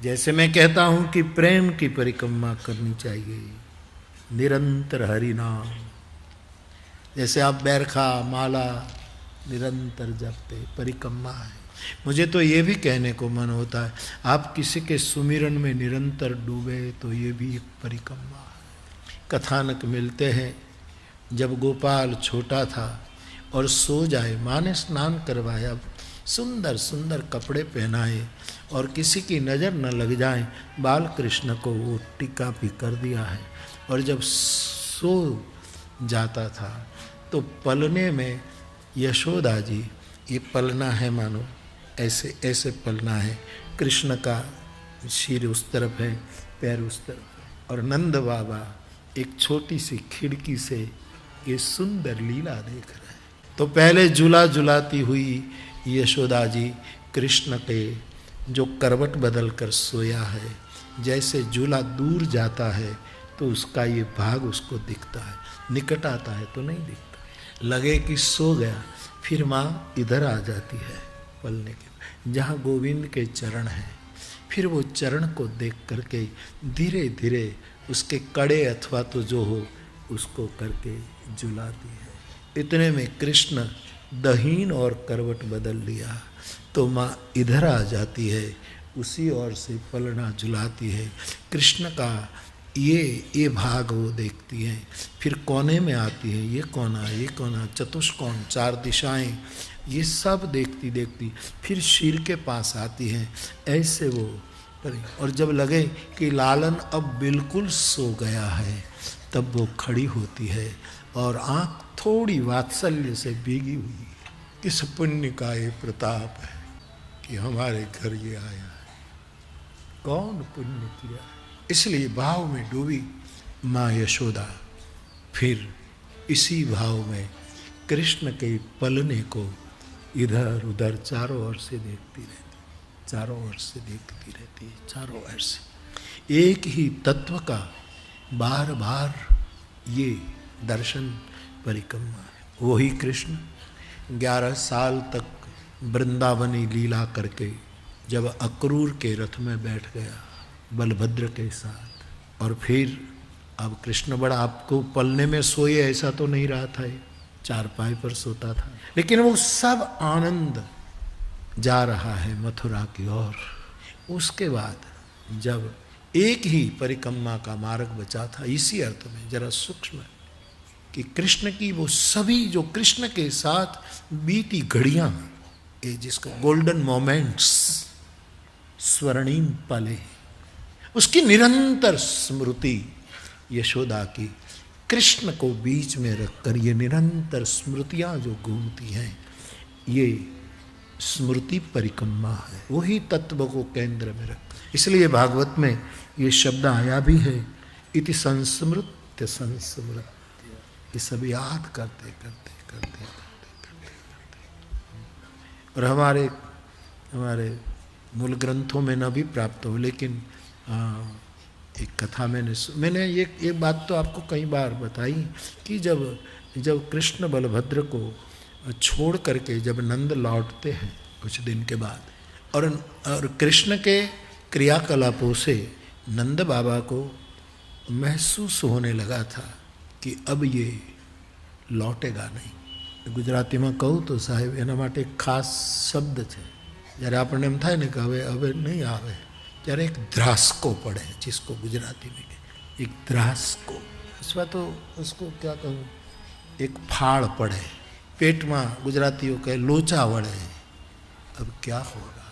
जैसे मैं कहता हूं कि प्रेम की परिक्रमा करनी चाहिए, निरंतर हरि नाम। जैसे आप बैरखा माला निरंतर जपते, परिक्रमा है। मुझे तो ये भी कहने को मन होता है, आप किसी के सुमिरन में निरंतर डूबे तो ये भी एक परिक्रमा है। कथानक मिलते हैं, जब गोपाल छोटा था और सो जाए, माँ ने स्नान करवाया, सुंदर सुंदर कपड़े पहनाए और किसी की नज़र न लग जाए, बाल कृष्ण को वो टीका भी कर दिया है। और जब सो जाता था तो पलने में यशोदा जी, ये पलना है मानो, ऐसे ऐसे पलना है, कृष्ण का सिर उस तरफ है, पैर उस तरफ है, और नंद बाबा एक छोटी सी खिड़की से ये सुंदर लीला देख रहे हैं। तो पहले झूला झुलाती हुई यशोदा जी कृष्ण के जो करवट बदल कर सोया है, जैसे झूला दूर जाता है तो उसका ये भाग उसको दिखता है, निकट आता है तो नहीं दिखता, लगे कि सो गया। फिर माँ इधर आ जाती है पलने के, जहाँ गोविंद के चरण हैं, फिर वो चरण को देख करके धीरे धीरे उसके कड़े अथवा तो जो हो उसको करके झुलाती है। इतने में कृष्ण दहीन और करवट बदल लिया तो माँ इधर आ जाती है, उसी ओर से पलना झुलाती है। कृष्ण का ये भाग वो देखती है, फिर कोने में आती है, ये कोना, ये कोना, चतुष्कोण, चार दिशाएं, ये सब देखती देखती फिर सिर के पास आती है, ऐसे वो करें। और जब लगे कि लालन अब बिल्कुल सो गया है, तब वो खड़ी होती है और आँख थोड़ी वात्सल्य से भीगी हुई, किस पुण्य का ये प्रताप है कि हमारे घर ये आया है, कौन पुण्य किया है। इसलिए भाव में डूबी माँ यशोदा फिर इसी भाव में कृष्ण के पलने को इधर उधर चारों ओर से देखती रहती, चारों ओर से देखती रहती है, चारों ओर से एक ही तत्व का बार बार ये दर्शन परिक्रमा है। वही कृष्ण 11 साल तक वृंदावनी लीला करके जब अक्रूर के रथ में बैठ गया बलभद्र के साथ, और फिर अब कृष्ण बड़ा आपको पलने में सोए ऐसा तो नहीं रहा था, चारपाई पर सोता था, लेकिन वो सब आनंद जा रहा है मथुरा की ओर। उसके बाद जब एक ही परिक्रमा का मार्ग बचा था, इसी अर्थ में जरा सूक्ष्म कि कृष्ण की वो सभी जो कृष्ण के साथ बीती घड़ियां, ये जिसको गोल्डन मोमेंट्स, स्वर्णिम पले, उसकी निरंतर स्मृति यशोदा की, कृष्ण को बीच में रखकर ये निरंतर स्मृतियां जो घूमती हैं, ये स्मृति परिक्रमा है। वही तत्व को केंद्र में रख, इसलिए भागवत में ये शब्द आया भी है, इति संस्मृत्य संस्मृत्य, ये सब याद करते करते करते करते करते करते। और हमारे मूल ग्रंथों में न भी प्राप्त हो, लेकिन एक कथा मैंने ये बात तो आपको कई बार बताई कि जब कृष्ण बलभद्र को छोड़ करके जब नंद लौटते हैं कुछ दिन के बाद, और कृष्ण के क्रियाकलापों से नंद बाबा को महसूस होने लगा था कि अब ये लौटेगा नहीं। गुजराती में कहूँ तो साहेब एना માટે ખાસ શબ્દ છે, જ્યારે આપણને એમ થાય ને કે હવે નહીં આવે, ત્યારે એક ધ્રાસકો પડે, जिसको गुजराती में एक ધ્રાસકો, अथवा तो उसको क्या कहूँ, एक फाड़ पड़े पेट में, गुजरातीओ कहे लोचा वड़े, अब क्या होगा।